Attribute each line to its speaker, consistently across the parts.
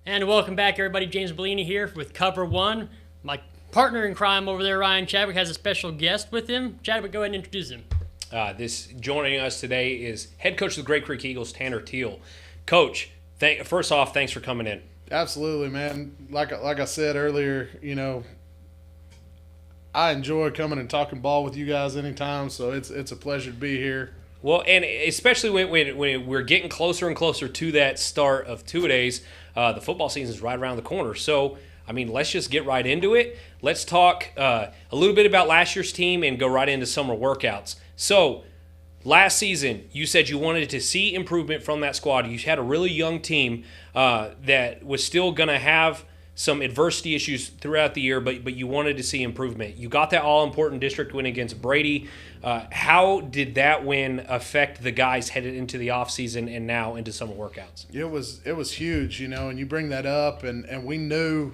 Speaker 1: And welcome back, everybody. James Bellini here with COVER1. My partner in crime over there, Ryan Chadwick, has a special guest with him. Chadwick, go ahead and introduce him.
Speaker 2: Joining us today is head coach of the Grape Creek Eagles, Tanner Thiel. Coach, first off, thanks for coming in.
Speaker 3: Absolutely, man. Like I said earlier, I enjoy coming and talking ball with you guys anytime, so it's a pleasure to be here.
Speaker 2: Well, and especially when we're getting closer and closer to that start of two-a-days, the football season is right around the corner. So, let's just get right into it. Let's talk a little bit about last year's team and go right into summer workouts. So, last season, you said you wanted to see improvement from that squad. You had a really young team that was still going to have some adversity issues throughout the year, but you wanted to see improvement. You got that all-important district win against Brady. How did that win affect the guys headed into the offseason and now into summer workouts?
Speaker 3: It was huge, and you bring that up, and we knew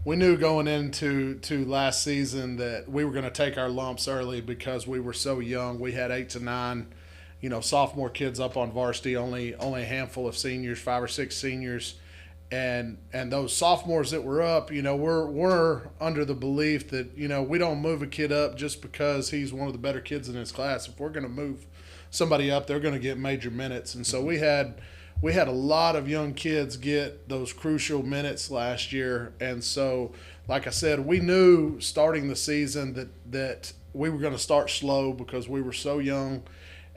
Speaker 3: going into last season that we were going to take our lumps early because we were so young. We had 8 to 9, sophomore kids up on varsity, only a handful of seniors, 5 or 6 seniors. And those sophomores that were up, we're under the belief that, we don't move a kid up just because he's one of the better kids in his class. If we're going to move somebody up, they're going to get major minutes. And so we had a lot of young kids get those crucial minutes last year. And so, like I said, we knew starting the season that we were going to start slow because we were so young.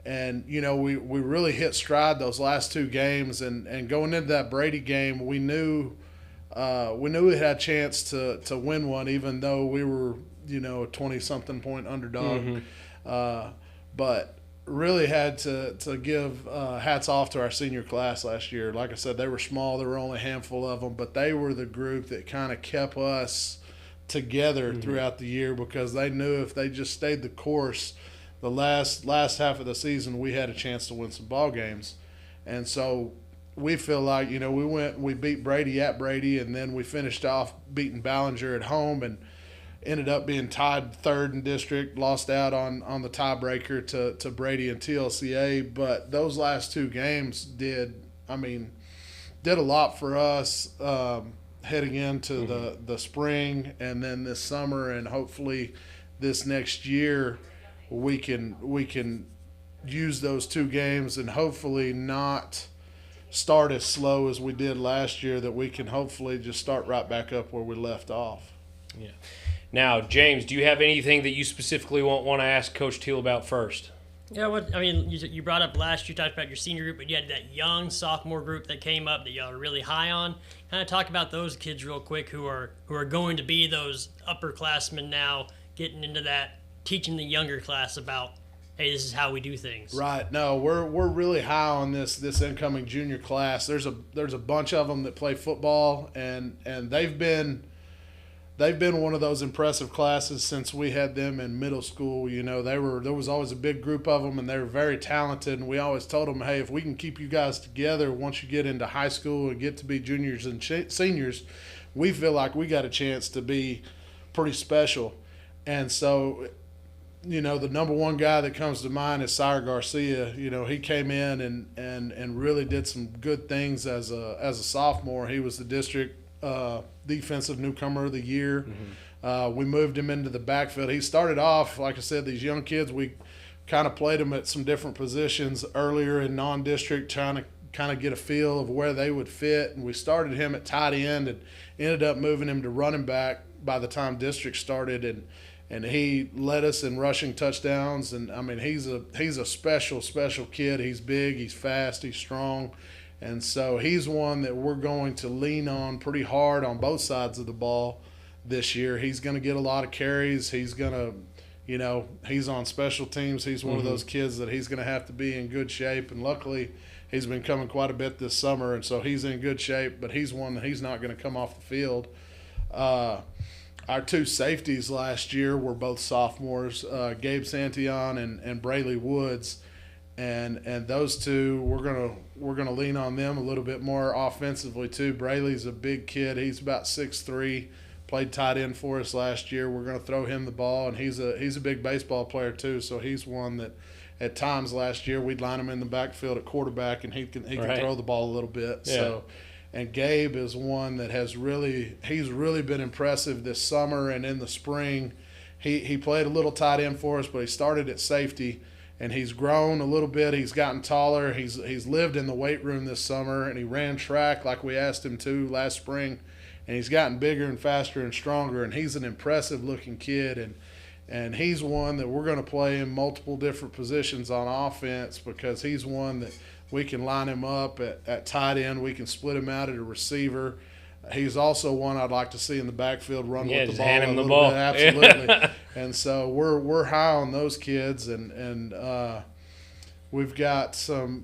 Speaker 3: And, we really hit stride those last 2 games. And going into that Brady game, we knew we had a chance to win one, even though we were, a 20-something point underdog.
Speaker 2: Mm-hmm.
Speaker 3: But really had to give hats off to our senior class last year. Like I said, they were small. There were only a handful of them. But they were the group that kind of kept us together throughout the year because they knew if they just stayed the course – the last half of the season, we had a chance to win some ball games. And so we feel like, we beat Brady at Brady, and then we finished off beating Ballinger at home and ended up being tied 3rd in district, lost out on the tiebreaker to Brady and TLCA. But those last 2 games did a lot for us heading into the spring and then this summer, and hopefully this next year we can use those 2 games and hopefully not start as slow as we did last year, that we can hopefully just start right back up where we left off.
Speaker 2: Yeah. Now, James, do you have anything that you specifically want to ask Coach Thiel about first?
Speaker 1: Yeah, you brought up last year, you talked about your senior group, but you had that young sophomore group that came up that y'all are really high on. Kind of talk about those kids real quick who are going to be those upperclassmen now, getting into that, teaching the younger class about, hey, this is how we do things.
Speaker 3: Right. No, we're really high on this incoming junior class. There's a bunch of them that play football, and they've been one of those impressive classes since we had them in middle school. There was always a big group of them, and they were very talented. And we always told them, hey, if we can keep you guys together once you get into high school and get to be juniors and seniors, we feel like we got a chance to be pretty special. And so, the number one guy that comes to mind is Sire Garcia. He came in and really did some good things as a sophomore. He was the district defensive newcomer of the year. Mm-hmm. We moved him into the backfield. He started off, like I said, these young kids, we kind of played them at some different positions earlier in non-district, trying to kind of get a feel of where they would fit. And we started him at tight end and ended up moving him to running back by the time district started. And he led us in rushing touchdowns. And, he's a special kid. He's big, he's fast, he's strong. And so he's one that we're going to lean on pretty hard on both sides of the ball this year. He's going to get a lot of carries. He's going to, he's on special teams. He's one of those kids that he's going to have to be in good shape. And luckily he's been coming quite a bit this summer, and so he's in good shape, but he's one that he's not going to come off the field. Our 2 safeties last year were both sophomores, Gabe Santillan and Brayley Woods, and those 2 we're gonna lean on them a little bit more offensively too. Brayley's a big kid; he's about 6'3", played tight end for us last year. We're gonna throw him the ball, and he's a big baseball player too. So he's one that at times last year we'd line him in the backfield at quarterback, and he can throw the ball a little bit. Yeah. So. And Gabe is one that he's really been impressive this summer and in the spring. He played a little tight end for us, but he started at safety, and he's grown a little bit. He's gotten taller. He's lived in the weight room this summer, and he ran track like we asked him to last spring, and he's gotten bigger and faster and stronger, and he's an impressive-looking kid, and he's one that we're going to play in multiple different positions on offense because he's one that we can line him up at tight end. We can split him out at a receiver. He's also one I'd like to see in the backfield run with the ball.
Speaker 2: Hand him
Speaker 3: a
Speaker 2: the
Speaker 3: little
Speaker 2: ball.
Speaker 3: bit, absolutely. And so we're high on those kids, and we've got some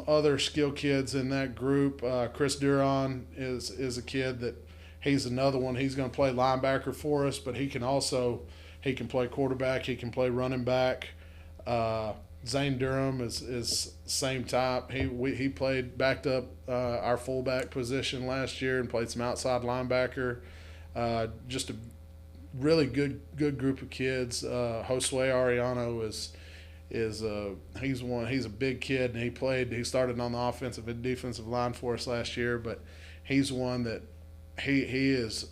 Speaker 3: other skill kids in that group. Chris Duron is a kid that he's another one. He's going to play linebacker for us, but he can play quarterback. He can play running back. Zane Durham is same type. He played backed up our fullback position last year and played some outside linebacker. Just a really good group of kids. Josue Ariano he's a big kid, and he started on the offensive and defensive line for us last year, but he's one that he's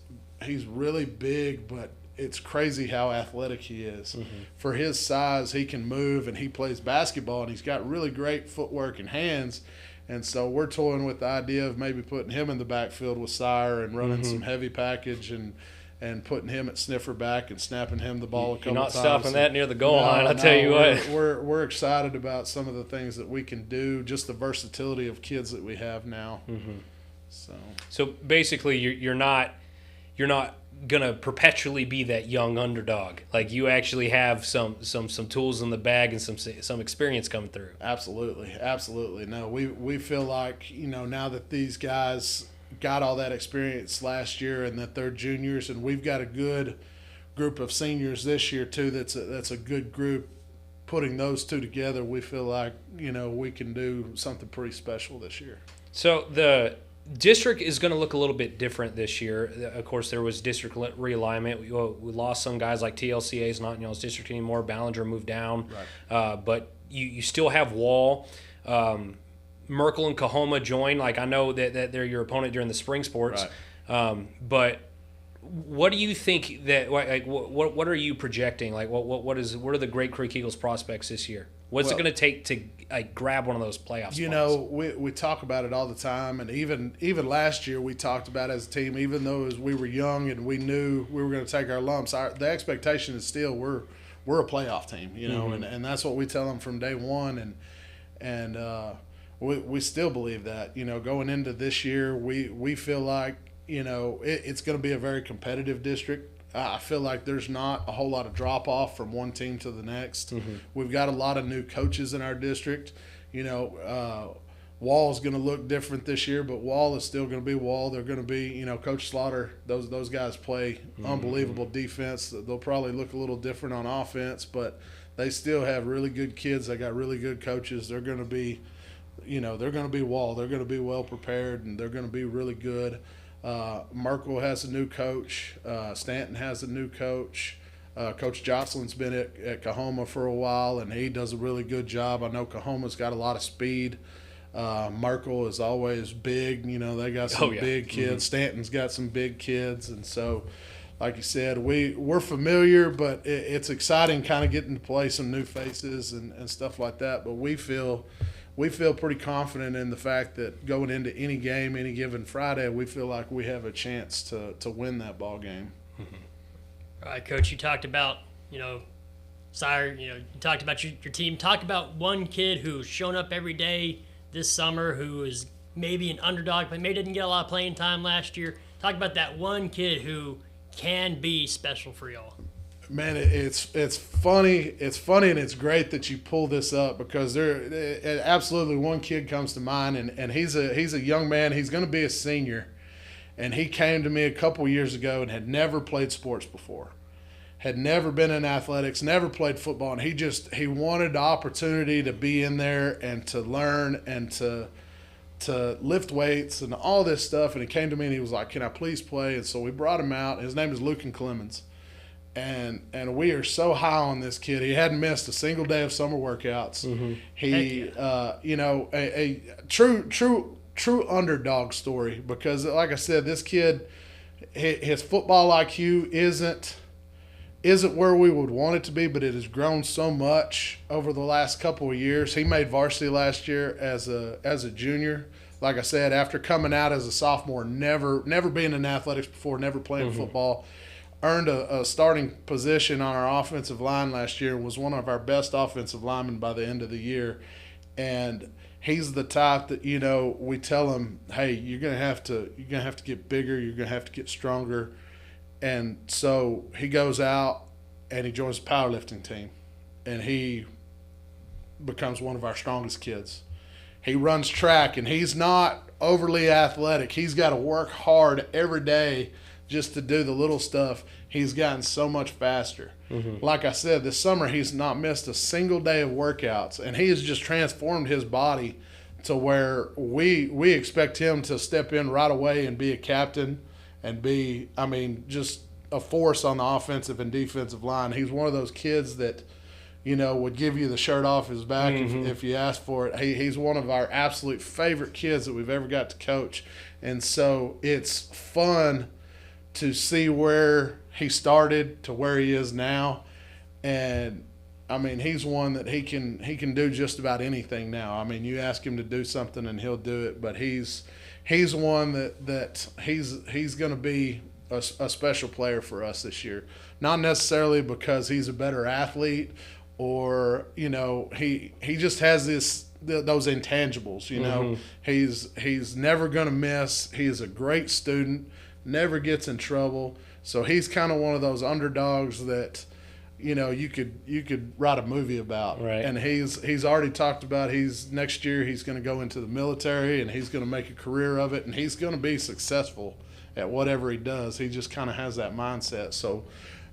Speaker 3: really big, but it's crazy how athletic he is. Mm-hmm. For his size, he can move, and he plays basketball, and he's got really great footwork and hands. And so we're toying with the idea of maybe putting him in the backfield with Sire and running some heavy package and putting him at sniffer back and snapping him the ball a couple times.
Speaker 2: You're not stopping that near the goal line, I'll tell you what.
Speaker 3: We're excited about some of the things that we can do, just the versatility of kids that we have now. Mm-hmm.
Speaker 2: So basically, you're not gonna perpetually be that young underdog. Like, you actually have some tools in the bag and some experience coming through.
Speaker 3: Absolutely. No, we feel like, now that these guys got all that experience last year and that they're juniors, and we've got a good group of seniors this year too. That's a good group. Putting those two together, we feel like we can do something pretty special this year.
Speaker 2: So the district is going to look a little bit different this year. Of course, there was district realignment. We lost some guys like TLCA is not in y'all's district anymore. Ballinger moved down. Right. But you still have Wall. Merkel and Kahoma join. Like, I know that they're your opponent during the spring sports. Right. But what do you think that, like, what are you projecting? Like, what are the Great Creek Eagles prospects this year? What's it going to take to grab one of those playoff spots?
Speaker 3: We talk about it all the time, and even last year we talked about it as a team. Even though as we were young and we knew we were going to take our lumps, the expectation is still we're a playoff team, and that's what we tell them from day one, and we still believe that. Going into this year, we feel like it's going to be a very competitive district. I feel like there's not a whole lot of drop-off from one team to the next. Mm-hmm. We've got a lot of new coaches in our district. Wall is going to look different this year, but Wall is still going to be Wall. They're going to be, Coach Slaughter, those guys play unbelievable defense. They'll probably look a little different on offense, but they still have really good kids. They got really good coaches. They're going to be, they're going to be Wall. They're going to be well prepared, and they're going to be really good. Merkel has a new coach. Stanton has a new coach. Coach Jocelyn's been at Kahoma for a while, and he does a really good job. I know Kahoma's got a lot of speed. Merkel is always big. They got some big kids. Mm-hmm. Stanton's got some big kids. And so, like you said, we're familiar, but it's exciting kind of getting to play some new faces and stuff like that. But we feel pretty confident in the fact that going into any game, any given Friday, we feel like we have a chance to win that ball game.
Speaker 1: Mm-hmm. All right, Coach, you talked about, Sire, you talked about your team. Talk about one kid who's shown up every day this summer who is maybe an underdog, but maybe didn't get a lot of playing time last year. Talk about that one kid who can be special for y'all.
Speaker 3: Man, it's funny. It's funny, and it's great that you pull this up because absolutely one kid comes to mind, and he's a young man. He's going to be a senior, and he came to me a couple years ago and had never played sports before, had never been in athletics, never played football, and he wanted the opportunity to be in there and to learn and to lift weights and all this stuff. And he came to me and he was like, "Can I please play?" And so we brought him out. His name is Lucan Clemens. And we are so high on this kid. He hadn't missed a single day of summer workouts. Mm-hmm. He, a true true underdog story because, like I said, this kid, his football IQ isn't where we would want it to be, but it has grown so much over the last couple of years. He made varsity last year as a junior. Like I said, after coming out as a sophomore, never being in athletics before, never playing football, earned a starting position on our offensive line last year, was one of our best offensive linemen by the end of the year. And he's the type that, we tell him, hey, you're gonna have to get bigger, you're gonna have to get stronger. And so he goes out and he joins the powerlifting team, and he becomes one of our strongest kids. He runs track, and he's not overly athletic. He's got to work hard every day just to do the little stuff. He's gotten so much faster. Like I said, this summer he's not missed a single day of workouts, and he has just transformed his body to where we expect him to step in right away and be a captain and be, just a force on the offensive and defensive line. He's one of those kids that, would give you the shirt off his back if you asked for it. He's one of our absolute favorite kids that we've ever got to coach. And so it's fun to see where he started to where he is now. And, he's one that he can do just about anything now. You ask him to do something and he'll do it, but he's one that he's going to be a special player for us this year. Not necessarily because he's a better athlete or, he just has those intangibles, He's never going to miss. He's a great student, never gets in trouble. So he's kind of one of those underdogs that, you could write a movie about.
Speaker 2: Right.
Speaker 3: And he's already talked about next year he's going to go into the military and he's going to make a career of it and he's going to be successful at whatever he does. He just kind of has that mindset. So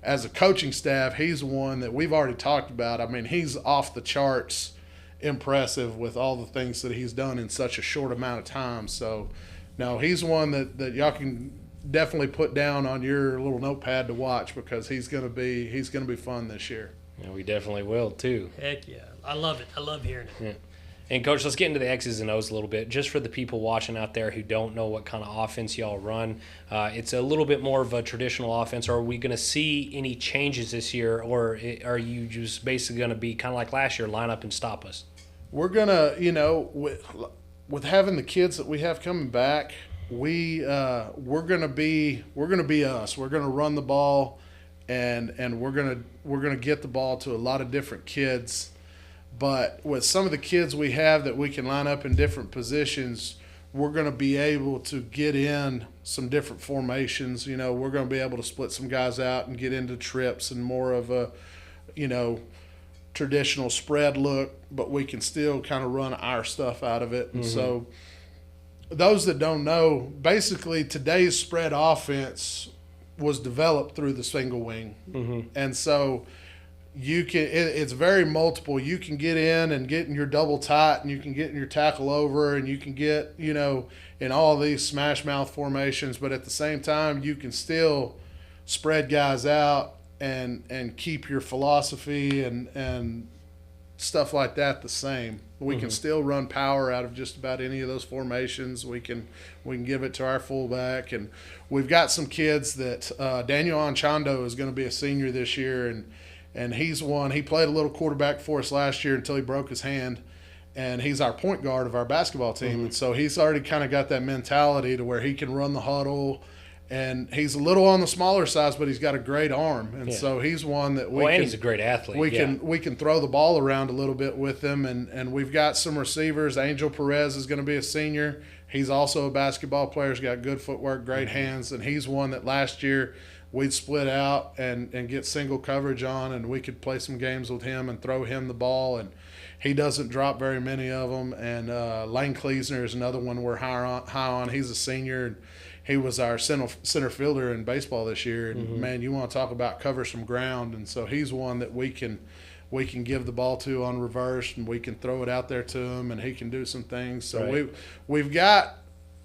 Speaker 3: as a coaching staff, he's one that we've already talked about. He's off the charts impressive with all the things that he's done in such a short amount of time. So, no, he's one that y'all can definitely put down on your little notepad to watch because he's gonna be fun this year.
Speaker 2: Yeah, we definitely will too.
Speaker 1: Heck yeah. I love it. I love hearing it.
Speaker 2: Yeah. And, Coach, let's get into the X's and O's a little bit. Just for the people watching out there who don't know what kind of offense y'all run, it's a little bit more of a traditional offense. Are we going to see any changes this year, or are you just basically going to be kind of like last year, line up and stop us?
Speaker 3: We're going to, with having the kids that we have coming back, we're going to be us. We're going to run the ball, and we're going to get the ball to a lot of different kids. But with some of the kids we have that we can line up in different positions, we're going to be able to get in some different formations. We're going to be able to split some guys out and get into trips and more of a, traditional spread look, but we can still kind of run our stuff out of it. And so those that don't know, basically today's spread offense was developed through the single wing. And so it's very multiple. You can get in and get in your double tight, and you can get in your tackle over, and you can get, in all these smash mouth formations, but at the same time, you can still spread guys out and keep your philosophy and stuff like that the same. We can still run power out of just about any of those formations. We can give it to our fullback, and we've got some kids that Daniel Anchando is going to be a senior this year, and he's one. He played a little quarterback for us last year until he broke his hand, and he's our point guard of our basketball team. And so he's already kind of got that mentality to where he can run the huddle, and he's a little on the smaller size, but he's got a great arm. And so he's one that
Speaker 2: and he's a great athlete.
Speaker 3: We can throw the ball around a little bit with him, and we've got some receivers. Angel Perez is going to be a senior. He's also a basketball player. He's got good footwork, great hands, and he's one that last year – we'd split out and get single coverage on, and we could play some games with him and throw him the ball, and he doesn't drop very many of them. And Lane Kleesner is another one we're high on. He's a senior, and he was our center fielder in baseball this year. And, man, you want to talk about cover some ground. And so he's one that we can give the ball to on reverse, and we can throw it out there to him, and he can do some things. So we've got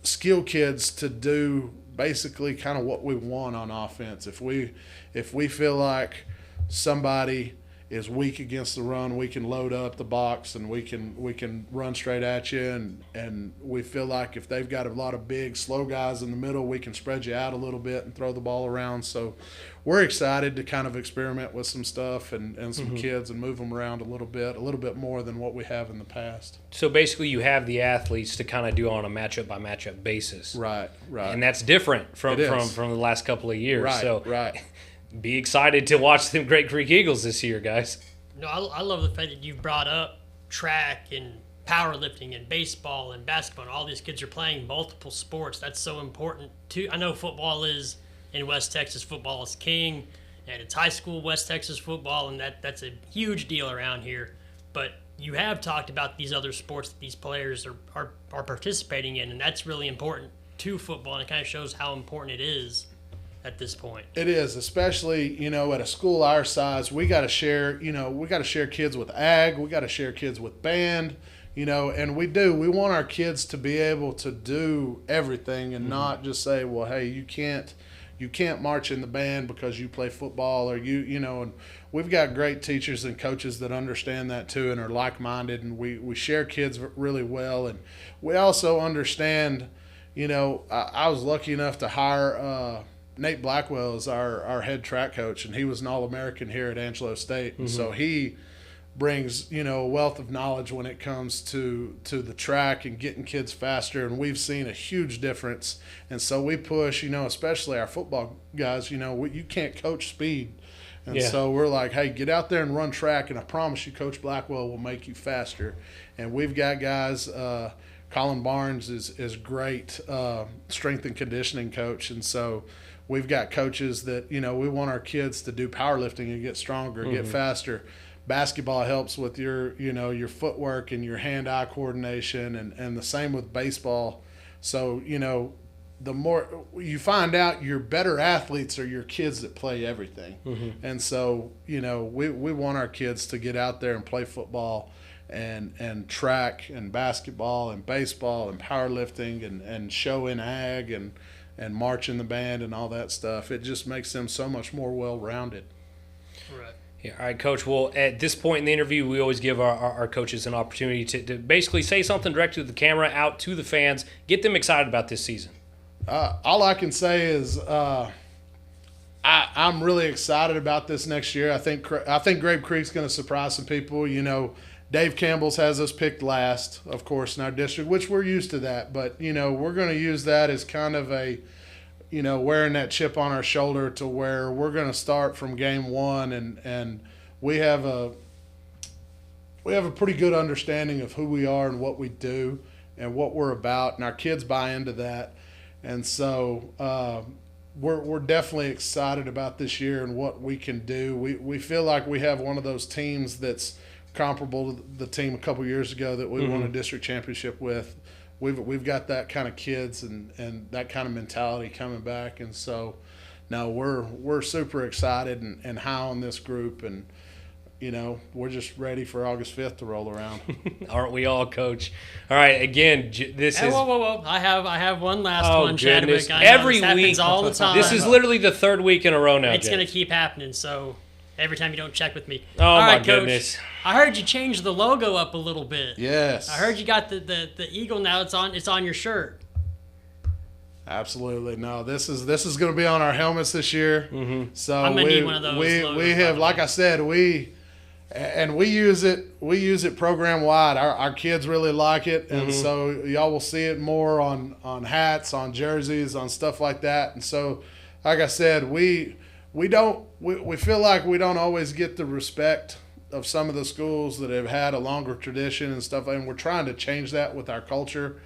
Speaker 3: skill kids to do basically kind of what we want on offense. If we feel like somebody is weak against the run. We can load up the box and we can run straight at you, and we feel like if they've got a lot of big, slow guys in the middle, we can spread you out a little bit and throw the ball around. So we're excited to kind of experiment with some stuff and some kids and move them around a little bit more than what we have in the past.
Speaker 2: So basically you have the athletes to kind of do on a matchup by matchup basis.
Speaker 3: Right.
Speaker 2: And that's different from the last couple of years.
Speaker 3: Right.
Speaker 2: Be excited to watch them Great Creek Eagles this year, guys.
Speaker 1: No, I love the fact that you've brought up track and powerlifting and baseball and basketball, and all these kids are playing multiple sports. That's so important too. I know football is in West Texas, football is king, and it's high school West Texas football, and that's a huge deal around here. But you have talked about these other sports that these players are participating in, and that's really important to football, and it kind of shows how important it is at this point.
Speaker 3: It is, especially, at a school our size. We got to share, kids with ag, we got to share kids with band, and we do. We want our kids to be able to do everything and not just say, well, hey, you can't march in the band because you play football, or and we've got great teachers and coaches that understand that too and are like-minded, and we share kids really well. And we also understand, I was lucky enough to hire Nate Blackwell is our head track coach, and he was an All-American here at Angelo State. And so he brings, a wealth of knowledge when it comes to the track and getting kids faster, and we've seen a huge difference. And so we push, especially our football guys, you can't coach speed. And so we're like, hey, get out there and run track, and I promise you Coach Blackwell will make you faster. And we've got guys, Colin Barnes is great strength and conditioning coach, and so we've got coaches that, we want our kids to do powerlifting and get stronger, get faster. Basketball helps with your footwork and your hand-eye coordination, and the same with baseball. So, the more you find out, your better athletes are your kids that play everything. And so, we want our kids to get out there and play football and track and basketball and baseball and powerlifting and show in ag and march in the band and all that stuff. It just makes them so much more well-rounded.
Speaker 1: Right.
Speaker 2: Yeah, all right, Coach. Well, at this point in the interview, we always give our coaches an opportunity to basically say something directly to the camera, out to the fans, get them excited about this season.
Speaker 3: All I can say is I'm really excited about this next year. I think Grape Creek's going to surprise some people. Dave Campbell's has us picked last, of course, in our district, which we're used to that. But, we're going to use that as kind of a, wearing that chip on our shoulder to where we're going to start from game one, and we have a pretty good understanding of who we are and what we do and what we're about, and our kids buy into that. And so we're definitely excited about this year and what we can do. We feel like we have one of those teams that's comparable to the team a couple years ago that we won a district championship with. We've got that kind of kids and that kind of mentality coming back, and so now we're super excited and high on this group, and we're just ready for August 5th to roll around.
Speaker 2: Aren't we all, Coach? All right, again, this is.
Speaker 1: Whoa! I have one last one,
Speaker 2: goodness.
Speaker 1: Chadwick. I know
Speaker 2: Every
Speaker 1: this happens
Speaker 2: week,
Speaker 1: all the time.
Speaker 2: This is literally the third week in a row now.
Speaker 1: It's going to keep happening. So. Every time you don't check with me.
Speaker 2: Oh,
Speaker 1: all right,
Speaker 2: my
Speaker 1: Coach,
Speaker 2: goodness.
Speaker 1: I heard you changed the logo up a little bit.
Speaker 3: Yes.
Speaker 1: I heard you got the eagle now. It's on your shirt.
Speaker 3: Absolutely. No, this is going to be on our helmets this year. So
Speaker 1: I'm going to need one of those logos,
Speaker 3: we have, like I said, we use it program wide. Our kids really like it, and so y'all will see it more on hats, on jerseys, on stuff like that. And so, like I said, we feel like we don't always get the respect of some of the schools that have had a longer tradition and stuff, and we're trying to change that with our culture.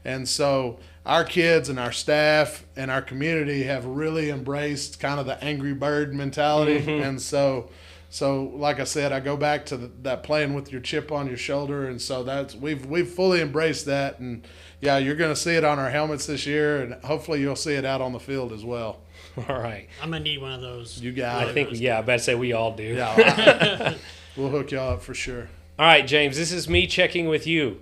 Speaker 3: And so our kids and our staff and our community have really embraced kind of the angry bird mentality. And so like I said, I go back to that playing with your chip on your shoulder, and so we've fully embraced that. And yeah, you're going to see it on our helmets this year, and hopefully you'll see it out on the field as well.
Speaker 2: All right.
Speaker 1: I'm going to need one of those.
Speaker 3: You got it.
Speaker 2: I think, I better say we all do.
Speaker 3: Yeah, we'll hook y'all up for sure.
Speaker 2: All right, James, this is me checking with you.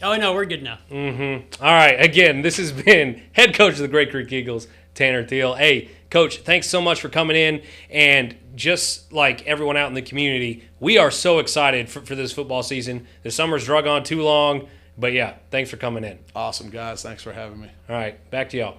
Speaker 1: Oh, no, we're good now.
Speaker 2: All right. Again, this has been head coach of the Great Creek Eagles, Tanner Thiel. Hey, Coach, thanks so much for coming in. And just like everyone out in the community, we are so excited for this football season. The summer's drug on too long. But, yeah, thanks for coming in.
Speaker 3: Awesome, guys. Thanks for having me.
Speaker 2: All right. Back to y'all.